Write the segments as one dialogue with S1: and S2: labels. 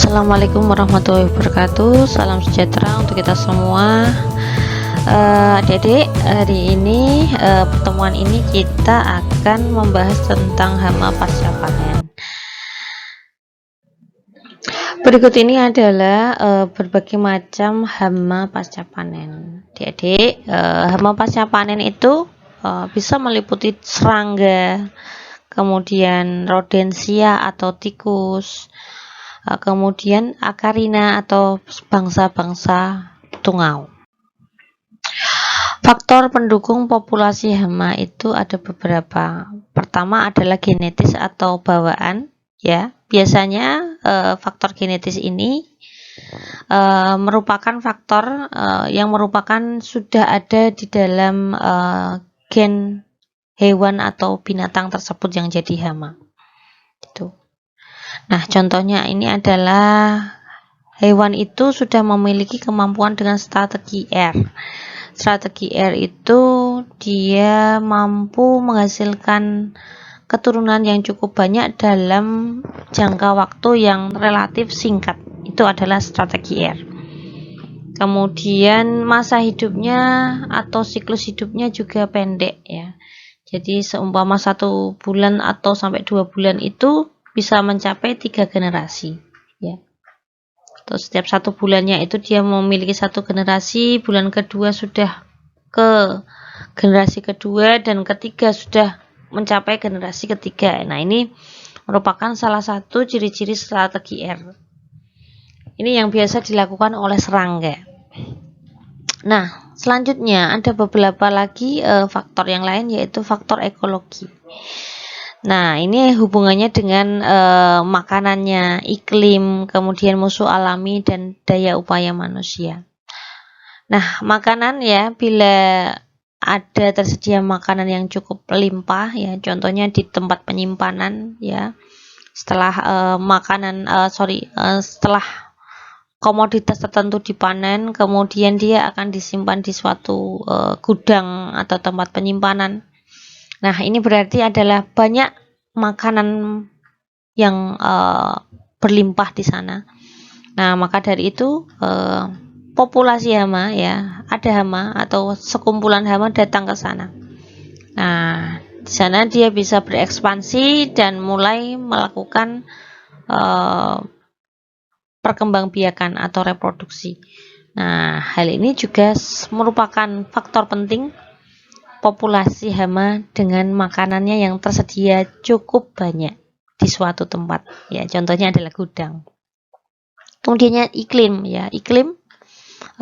S1: Assalamualaikum warahmatullahi wabarakatuh. Salam sejahtera untuk kita semua. Adik-adik, hari ini pertemuan ini kita akan membahas tentang hama pasca panen. Berikut ini adalah berbagai macam hama pasca panen. Adik-adik, hama pasca panen itu bisa meliputi serangga, kemudian rodensia atau tikus, kemudian akarina atau bangsa-bangsa tungau. Faktor pendukung populasi hama itu ada beberapa. Pertama adalah genetis atau bawaan, ya. Biasanya faktor genetis ini merupakan faktor yang merupakan sudah ada di dalam gen hewan atau binatang tersebut yang jadi hama. Itu. Nah, contohnya ini adalah hewan itu sudah memiliki kemampuan dengan strategi R. Strategi R itu dia mampu menghasilkan keturunan yang cukup banyak dalam jangka waktu yang relatif singkat. Itu adalah strategi R. Kemudian masa hidupnya atau siklus hidupnya juga pendek, ya. Jadi seumpama 1 bulan atau sampai 2 bulan itu bisa mencapai 3 generasi, ya. Terus setiap 1 bulannya itu dia memiliki 1 generasi, bulan kedua sudah ke generasi kedua dan ketiga sudah mencapai generasi ketiga. Nah, ini merupakan salah satu ciri-ciri strategi R. Ini yang biasa dilakukan oleh serangga. Nah, selanjutnya ada beberapa lagi faktor yang lain, yaitu faktor ekologi. Nah, ini hubungannya dengan makanannya, iklim, kemudian musuh alami dan daya upaya manusia. Nah, makanan, ya, bila ada tersedia makanan yang cukup limpah, ya, contohnya di tempat penyimpanan, ya, setelah setelah komoditas tertentu dipanen, kemudian dia akan disimpan di suatu gudang atau tempat penyimpanan. Nah, ini berarti adalah banyak makanan yang berlimpah di sana. Nah, maka dari itu populasi hama, ya, ada hama atau sekumpulan hama datang ke sana. Nah, di sana dia bisa berekspansi dan mulai melakukan perkembangbiakan atau reproduksi. Nah, hal ini juga merupakan faktor penting populasi hama dengan makanannya yang tersedia cukup banyak di suatu tempat, ya, contohnya adalah gudang. Kemudian iklim, ya, iklim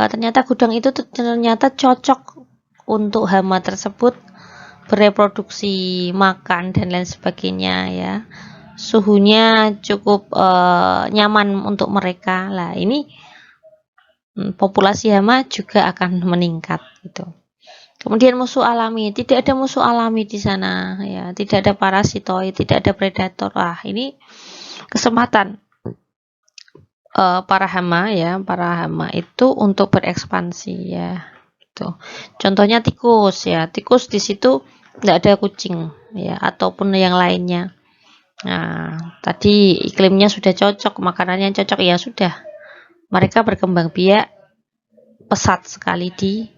S1: ternyata gudang itu ternyata cocok untuk hama tersebut bereproduksi, makan dan lain sebagainya, ya. Suhunya cukup nyaman untuk mereka. Lah, ini populasi hama juga akan meningkat, gitu. Kemudian musuh alami, tidak ada musuh alami di sana, ya, tidak ada parasitoid, tidak ada predator. Ini kesempatan para hama, ya, para hama itu untuk berekspansi, ya, gitu. Contohnya tikus, ya, tikus di situ tidak ada kucing, ya, ataupun yang lainnya. Nah, tadi iklimnya sudah cocok, makanannya cocok, ya sudah, mereka berkembang biak pesat sekali di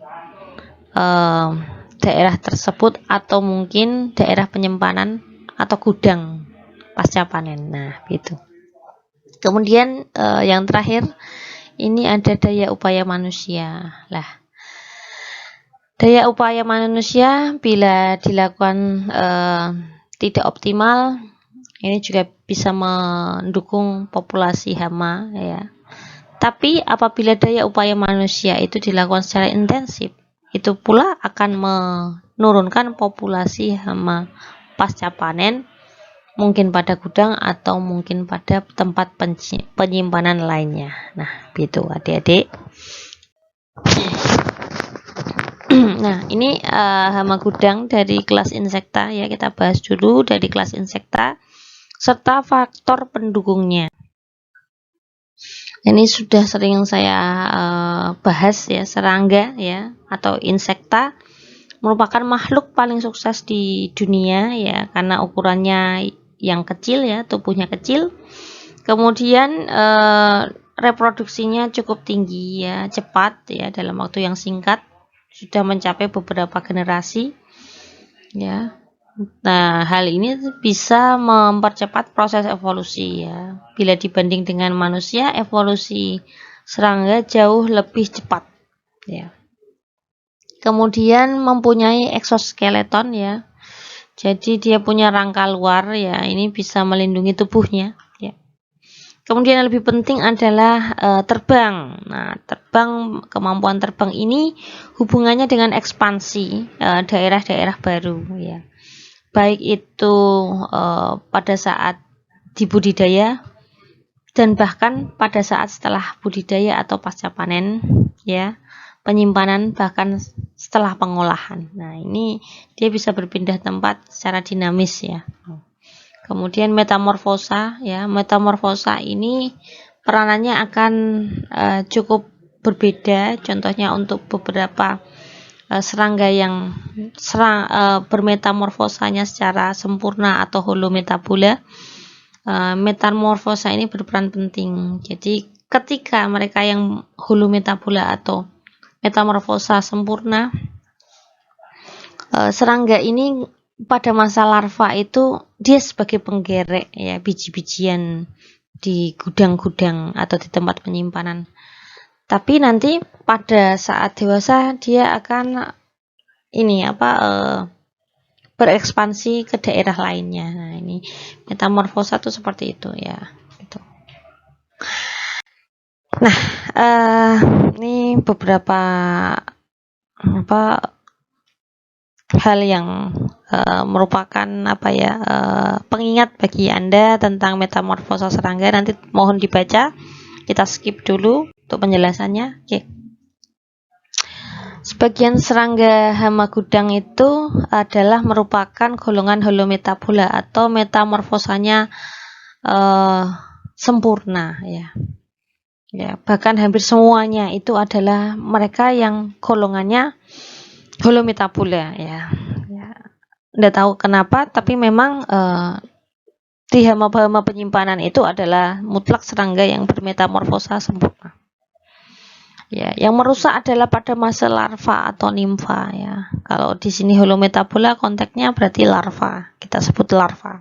S1: daerah tersebut atau mungkin daerah penyimpanan atau gudang pasca panen. Nah, gitu. Kemudian yang terakhir ini ada daya upaya manusia. Lah, daya upaya manusia bila dilakukan tidak optimal, ini juga bisa mendukung populasi hama, ya. Tapi apabila daya upaya manusia itu dilakukan secara intensif, itu pula akan menurunkan populasi hama pasca panen, mungkin pada gudang atau mungkin pada tempat penyimpanan lainnya. Nah, begitu adik-adik. Nah, ini hama gudang dari kelas insekta, ya, kita bahas dulu dari kelas insekta serta faktor pendukungnya. Ini sudah sering saya bahas, ya, serangga, ya, atau insekta merupakan makhluk paling sukses di dunia, ya, karena ukurannya yang kecil, ya, tubuhnya kecil, Kemudian reproduksinya cukup tinggi ya, cepat ya, dalam waktu yang singkat sudah mencapai beberapa generasi ya. Nah, hal ini bisa mempercepat proses evolusi ya. Bila dibanding dengan manusia, evolusi serangga jauh lebih cepat ya. Kemudian mempunyai exoskeleton ya. Jadi dia punya rangka luar ya, ini bisa melindungi tubuhnya ya. Kemudian yang lebih penting adalah terbang. Nah, kemampuan terbang ini hubungannya dengan ekspansi daerah-daerah baru ya. Baik itu pada saat dibudidaya dan bahkan pada saat setelah budidaya atau pasca panen ya, penyimpanan bahkan setelah pengolahan. Nah, ini dia bisa berpindah tempat secara dinamis ya. Kemudian metamorfosa ya, metamorfosa ini peranannya akan cukup berbeda. Contohnya untuk beberapa serangga yang bermetamorfosanya secara sempurna atau holometabula, metamorfosa ini berperan penting. Jadi ketika mereka yang holometabula atau metamorfosa sempurna, serangga ini pada masa larva itu dia sebagai penggerek ya, biji-bijian di gudang-gudang atau di tempat penyimpanan. Tapi nanti pada saat dewasa dia akan berekspansi ke daerah lainnya. Nah, ini metamorfosa itu seperti itu ya. Gitu. Nah, ini beberapa hal yang merupakan pengingat bagi Anda tentang metamorfosa serangga. Nanti mohon dibaca. Kita skip dulu untuk penjelasannya. Oke. Sebagian serangga hama gudang itu adalah merupakan golongan holometabula atau metamorfosanya sempurna ya. Ya, bahkan hampir semuanya itu adalah mereka yang golongannya holometabula ya. Nggak tahu kenapa, tapi memang di hama-hama penyimpanan itu adalah mutlak serangga yang bermetamorfosa sempurna. Ya, yang merusak adalah pada masa larva atau nimfa ya. Kalau di sini holometabula konteksnya berarti larva. Kita sebut larva.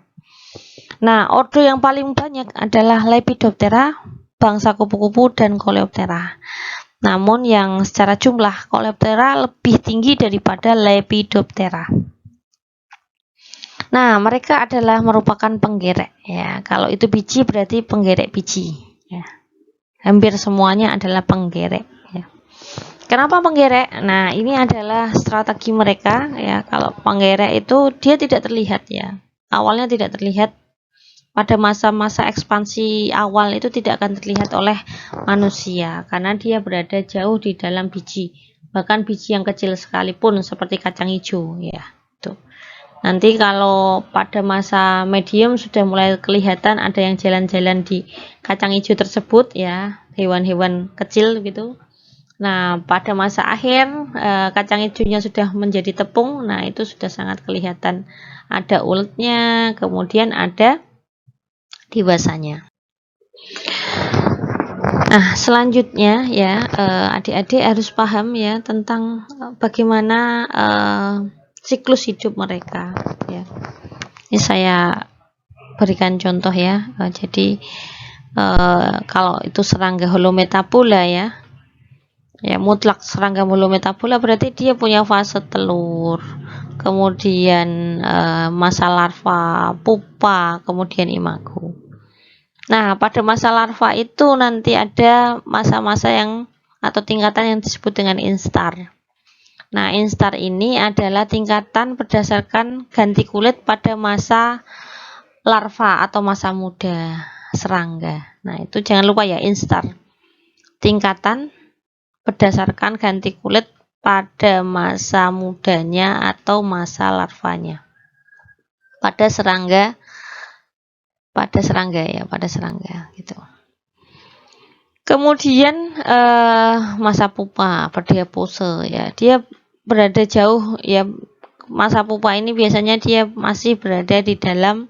S1: Nah, ordo yang paling banyak adalah Lepidoptera, bangsa kupu-kupu dan Coleoptera. Namun yang secara jumlah Coleoptera lebih tinggi daripada Lepidoptera. Nah, mereka adalah merupakan penggerek ya. Kalau itu biji berarti penggerek biji ya. Hampir semuanya adalah penggerek ya. Kenapa penggerek? Nah, ini adalah strategi mereka ya. Kalau penggerek itu dia tidak terlihat ya. Awalnya tidak terlihat. Pada masa-masa ekspansi awal itu tidak akan terlihat oleh manusia karena dia berada jauh di dalam biji. Bahkan biji yang kecil sekalipun seperti kacang hijau ya. Tuh. Nanti kalau pada masa medium sudah mulai kelihatan ada yang jalan-jalan di kacang hijau tersebut ya, hewan-hewan kecil gitu. Nah, pada masa akhir kacang hijaunya sudah menjadi tepung. Nah, itu sudah sangat kelihatan ada uletnya, kemudian ada dewasanya. Nah, selanjutnya ya, adik-adik harus paham ya tentang bagaimana siklus hidup mereka ya. Ini saya berikan contoh ya. Jadi kalau itu serangga holometabula ya, mutlak serangga holometabula berarti dia punya fase telur, kemudian masa larva, pupa, kemudian imago. Nah, pada masa larva itu nanti ada masa-masa yang atau tingkatan yang disebut dengan instar. Nah, instar ini adalah tingkatan berdasarkan ganti kulit pada masa larva atau masa muda serangga. Nah, itu jangan lupa ya, instar. Tingkatan berdasarkan ganti kulit pada masa mudanya atau masa larvanya. Pada serangga gitu. Kemudian masa pupa, pose ya, dia berada jauh ya. Masa pupa ini biasanya dia masih berada di dalam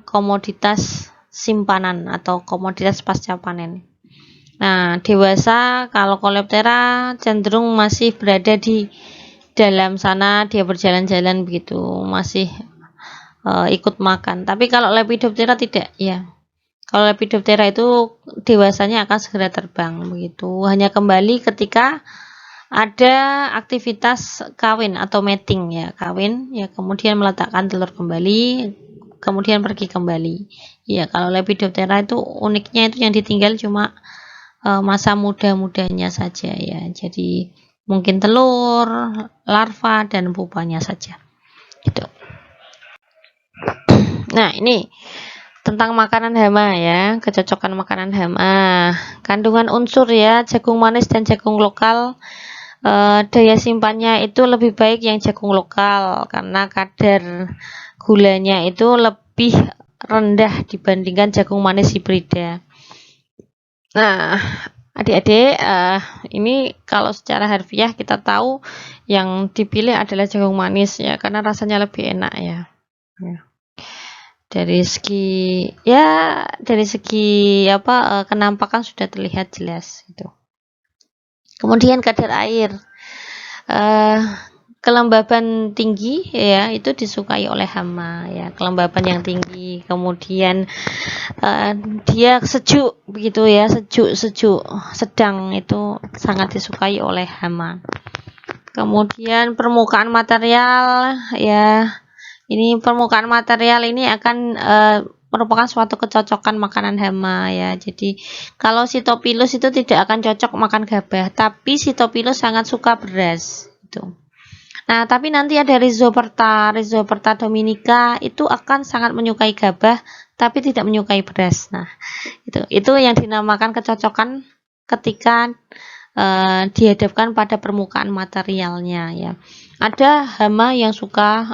S1: komoditas simpanan atau komoditas pasca panen. Nah, dewasa kalau Coleoptera cenderung masih berada di dalam sana, dia berjalan-jalan begitu, masih ikut makan. Tapi kalau Lepidoptera tidak, ya. Kalau Lepidoptera itu dewasanya akan segera terbang begitu. Hanya kembali ketika ada aktivitas kawin atau mating ya, kawin ya, kemudian meletakkan telur kembali, kemudian pergi kembali. Ya, kalau Lepidoptera itu uniknya itu yang ditinggal cuma masa muda-mudanya saja ya. Jadi mungkin telur, larva dan pupanya saja. Gitu. Nah, ini tentang makanan hama ya, kecocokan makanan hama. Kandungan unsur ya, jagung manis dan jagung lokal. Daya simpannya itu lebih baik yang jagung lokal karena kadar gulanya itu lebih rendah dibandingkan jagung manis hibrida. Nah, adik-adik, ini kalau secara harfiah kita tahu yang dipilih adalah jagung manis ya, karena rasanya lebih enak ya. Dari segi kenampakan sudah terlihat jelas itu. Kemudian kadar air, kelembaban tinggi ya itu disukai oleh hama ya, kelembaban yang tinggi. Kemudian dia sejuk begitu ya, sejuk sedang itu sangat disukai oleh hama. Kemudian permukaan material ya, ini permukaan material ini akan merupakan suatu kecocokan makanan hama ya. Jadi kalau Sitopilus itu tidak akan cocok makan gabah, tapi Sitopilus sangat suka beras itu. Nah, tapi nanti ada Rhizoperta dominica itu akan sangat menyukai gabah tapi tidak menyukai beras. Nah, itu yang dinamakan kecocokan ketika dihadapkan pada permukaan materialnya ya. Ada hama yang suka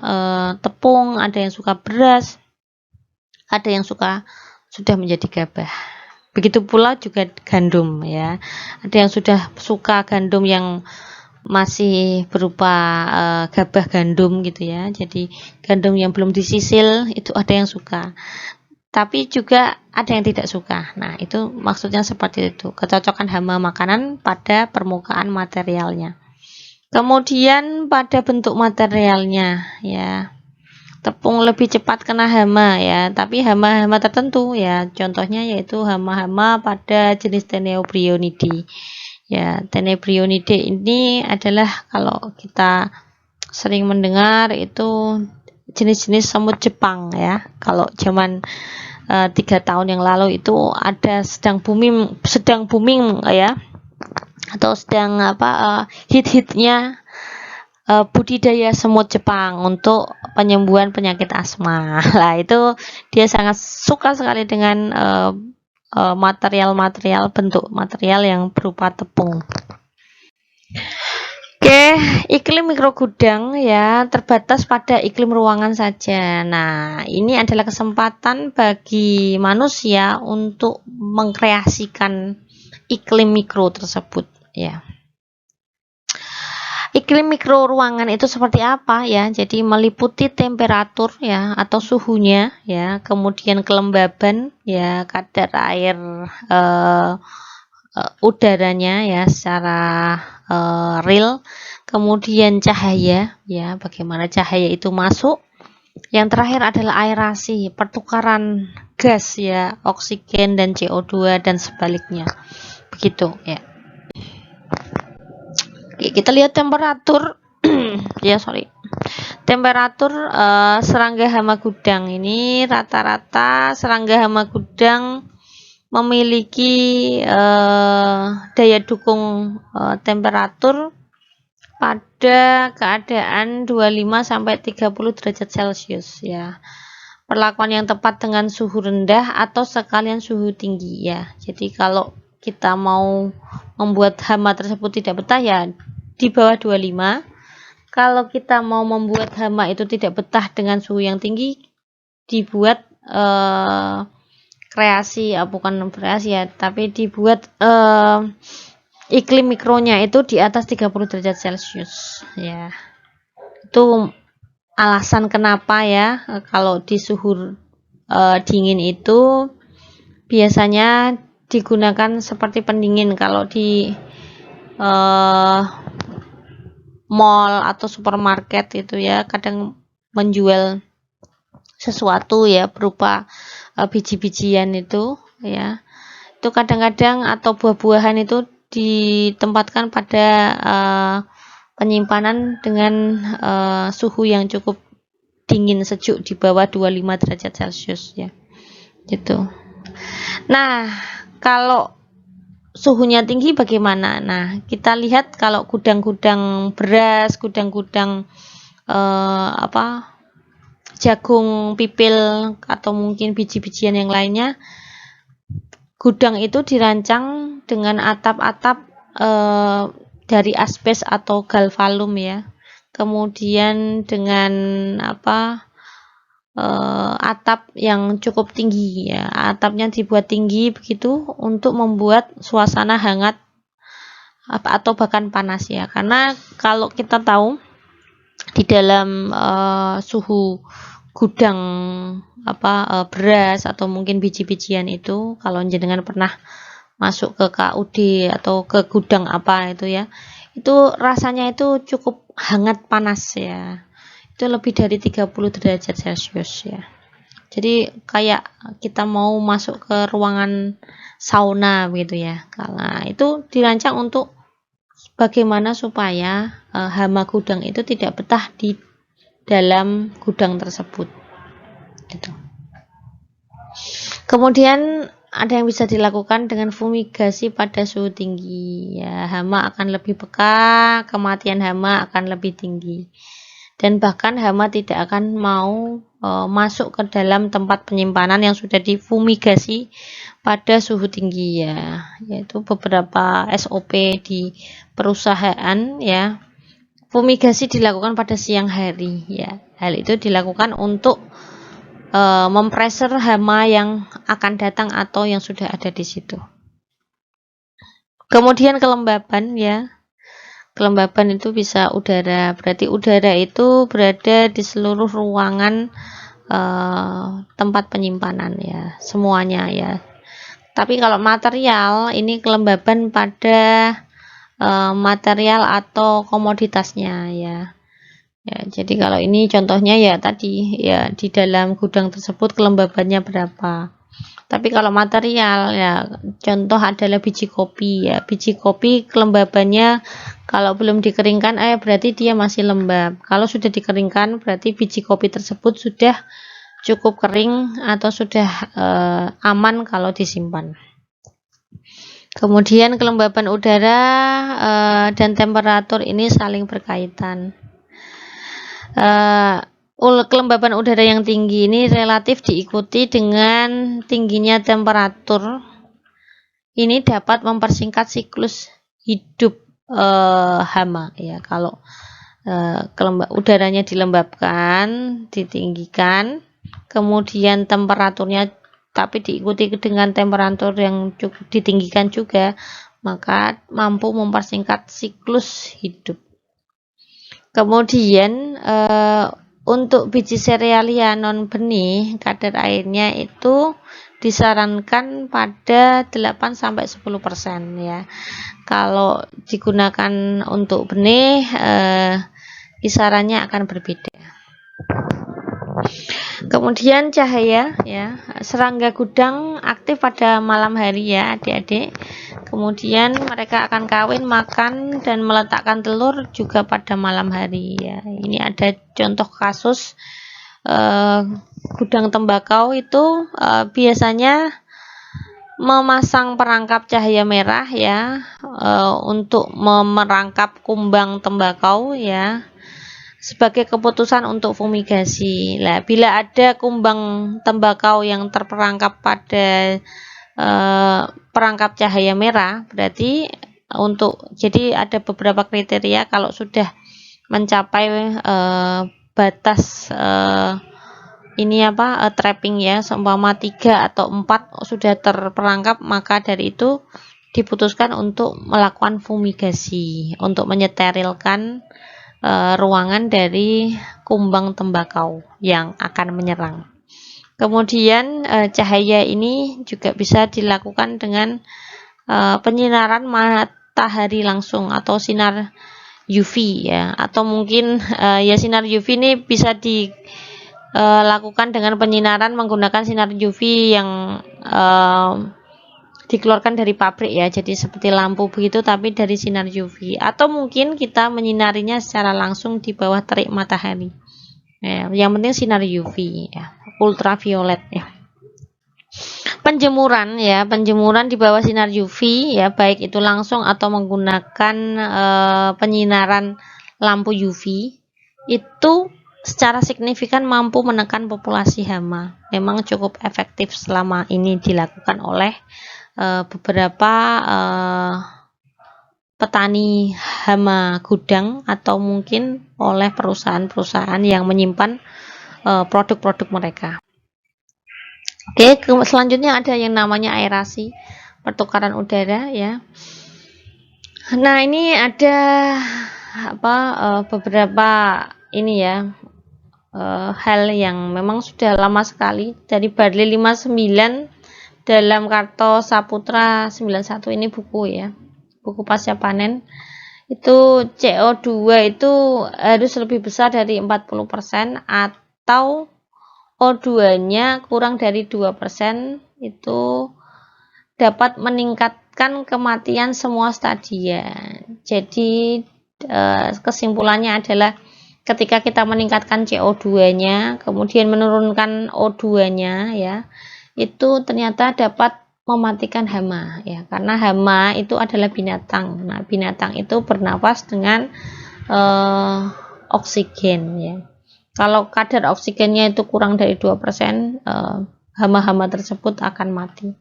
S1: tepung, ada yang suka beras, ada yang suka sudah menjadi gabah. Begitu pula juga gandum ya. Ada yang sudah suka gandum yang masih berupa gabah gandum gitu ya. Jadi gandum yang belum disisil itu ada yang suka. Tapi juga ada yang tidak suka. Nah, itu maksudnya seperti itu. Kecocokan hama makanan pada permukaan materialnya. Kemudian pada bentuk materialnya ya. Tepung lebih cepat kena hama ya, tapi hama-hama tertentu ya. Contohnya yaitu hama-hama pada jenis Tenebrionidae. Ya, Tenebrionidae ini adalah kalau kita sering mendengar itu jenis-jenis semut Jepang ya. Kalau zaman 3 tahun yang lalu itu ada sedang booming ya, atau sedang hit-hitnya budidaya semut Jepang untuk penyembuhan penyakit asma. Lah itu dia sangat suka sekali dengan material-material, bentuk material yang berupa tepung. Oke, iklim mikrogudang ya terbatas pada iklim ruangan saja. Nah, ini adalah kesempatan bagi manusia untuk mengkreasikan iklim mikro tersebut ya. Iklim mikro ruangan itu seperti apa ya? Jadi meliputi temperatur ya atau suhunya ya, kemudian kelembaban ya, kadar air udaranya ya secara real, kemudian cahaya ya, bagaimana cahaya itu masuk. Yang terakhir adalah aerasi, pertukaran gas ya, oksigen dan CO2 dan sebaliknya. Begitu ya. Oke, kita lihat temperatur temperatur serangga hama gudang ini. Rata-rata serangga hama gudang memiliki daya dukung temperatur pada keadaan 25-30 derajat Celcius ya. Perlakuan yang tepat dengan suhu rendah atau sekalian suhu tinggi ya. Jadi kalau kita mau membuat hama tersebut tidak betah ya di bawah 25. Kalau kita mau membuat hama itu tidak betah dengan suhu yang tinggi, dibuat dibuat iklim mikronya itu di atas 30 derajat Celcius ya. Itu alasan kenapa ya kalau di suhu dingin itu biasanya digunakan seperti pendingin kalau di mall atau supermarket itu ya, kadang menjual sesuatu ya berupa biji-bijian itu ya. Itu kadang-kadang atau buah-buahan itu ditempatkan pada penyimpanan dengan suhu yang cukup dingin sejuk di bawah 25 derajat Celcius ya. Gitu. Nah, kalau suhunya tinggi bagaimana? Nah, kita lihat kalau gudang-gudang beras, gudang-gudang jagung pipil atau mungkin biji-bijian yang lainnya, gudang itu dirancang dengan atap-atap dari asbes atau galvalum ya. Kemudian dengan atap yang cukup tinggi ya. Atapnya dibuat tinggi begitu untuk membuat suasana hangat atau bahkan panas ya. Karena kalau kita tahu di dalam suhu gudang beras atau mungkin biji-bijian itu, kalau jenengan pernah masuk ke KUD atau ke gudang apa itu ya, itu rasanya itu cukup hangat panas ya. Itu lebih dari 30 derajat Celcius ya. Jadi kayak kita mau masuk ke ruangan sauna gitu ya. Karena itu dirancang untuk bagaimana supaya hama gudang itu tidak betah di dalam gudang tersebut. Gitu. Kemudian ada yang bisa dilakukan dengan fumigasi pada suhu tinggi. Ya, hama akan lebih peka, kematian hama akan lebih tinggi. Dan bahkan hama tidak akan mau masuk ke dalam tempat penyimpanan yang sudah difumigasi pada suhu tinggi ya, yaitu beberapa SOP di perusahaan ya. Fumigasi dilakukan pada siang hari ya. Hal itu dilakukan untuk mempreser hama yang akan datang atau yang sudah ada di situ. Kemudian kelembaban ya. Kelembaban itu bisa udara, berarti udara itu berada di seluruh ruangan tempat penyimpanan ya, semuanya ya. Tapi kalau material, ini kelembaban pada material atau komoditasnya ya. Ya, jadi kalau ini contohnya ya tadi ya, di dalam gudang tersebut kelembabannya berapa. Tapi kalau material ya, contoh adalah biji kopi ya. Biji kopi kelembabannya kalau belum dikeringkan berarti dia masih lembab. Kalau sudah dikeringkan berarti biji kopi tersebut sudah cukup kering atau sudah aman kalau disimpan. Kemudian kelembaban udara dan temperatur ini saling berkaitan. Kelembaban udara yang tinggi ini relatif diikuti dengan tingginya temperatur. Ini dapat mempersingkat siklus hidup hama ya. Kalau udaranya dilembabkan, ditinggikan, kemudian temperaturnya tapi diikuti dengan temperatur yang cukup ditinggikan juga, maka mampu mempersingkat siklus hidup. Kemudian untuk biji serealia non benih, kadar airnya itu disarankan pada 8-10% ya. Kalau digunakan untuk benih, kisarannya akan berbeda. Kemudian cahaya ya, serangga gudang aktif pada malam hari ya adik-adik. Kemudian mereka akan kawin, makan, dan meletakkan telur juga pada malam hari ya. Ini ada contoh kasus gudang tembakau itu biasanya memasang perangkap cahaya merah ya untuk merangkap kumbang tembakau ya, sebagai keputusan untuk fumigasi. Nah, bila ada kumbang tembakau yang terperangkap pada perangkap cahaya merah, berarti jadi ada beberapa kriteria. Kalau sudah mencapai batas trapping ya, seumpama 3 atau 4 sudah terperangkap, maka dari itu diputuskan untuk melakukan fumigasi untuk menyeterilkan ruangan dari kumbang tembakau yang akan menyerang. Kemudian cahaya ini juga bisa dilakukan dengan penyinaran matahari langsung atau sinar UV ya, atau mungkin ya sinar UV ini bisa dilakukan dengan penyinaran menggunakan sinar UV yang dikeluarkan dari pabrik ya, jadi seperti lampu begitu tapi dari sinar UV, atau mungkin kita menyinarinya secara langsung di bawah terik matahari ya, yang penting sinar UV ya, ultraviolet ya. Penjemuran ya, penjemuran di bawah sinar UV ya, baik itu langsung atau menggunakan penyinaran lampu UV, itu secara signifikan mampu menekan populasi hama. Memang cukup efektif selama ini dilakukan oleh beberapa petani hama gudang atau mungkin oleh perusahaan-perusahaan yang menyimpan produk-produk mereka. Oke, selanjutnya ada yang namanya aerasi, pertukaran udara ya. Nah, ini ada beberapa ini ya, hal yang memang sudah lama sekali dari Barley 59 dalam Karto Saputra 91, ini buku ya, buku pasca panen. Itu CO2 itu harus lebih besar dari 40% atau O2-nya kurang dari 2%, itu dapat meningkatkan kematian semua stadia. Jadi kesimpulannya adalah ketika kita meningkatkan CO2-nya kemudian menurunkan O2-nya ya, itu ternyata dapat mematikan hama ya, karena hama itu adalah binatang. Nah, binatang itu bernapas dengan oksigen ya. Kalau kadar oksigennya itu kurang dari 2%, hama-hama tersebut akan mati.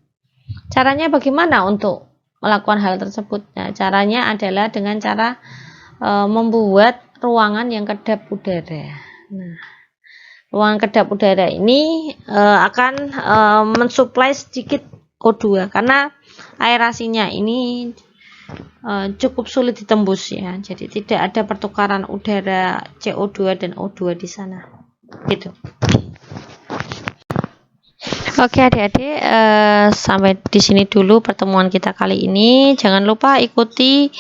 S1: Caranya bagaimana untuk melakukan hal tersebut? Nah, caranya adalah dengan cara membuat ruangan yang kedap udara. Nah, ruangan kedap udara ini akan mensuplai sedikit O2 karena aerasinya ini cukup sulit ditembus ya, jadi tidak ada pertukaran udara CO2 dan O2 di sana gitu. Oke adik-adik, sampai di sini dulu pertemuan kita kali ini. Jangan lupa ikuti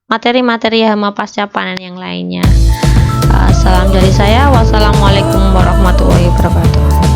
S1: materi-materi hama pasca panen yang lainnya. Salam dari saya, wassalamualaikum warahmatullahi wabarakatuh.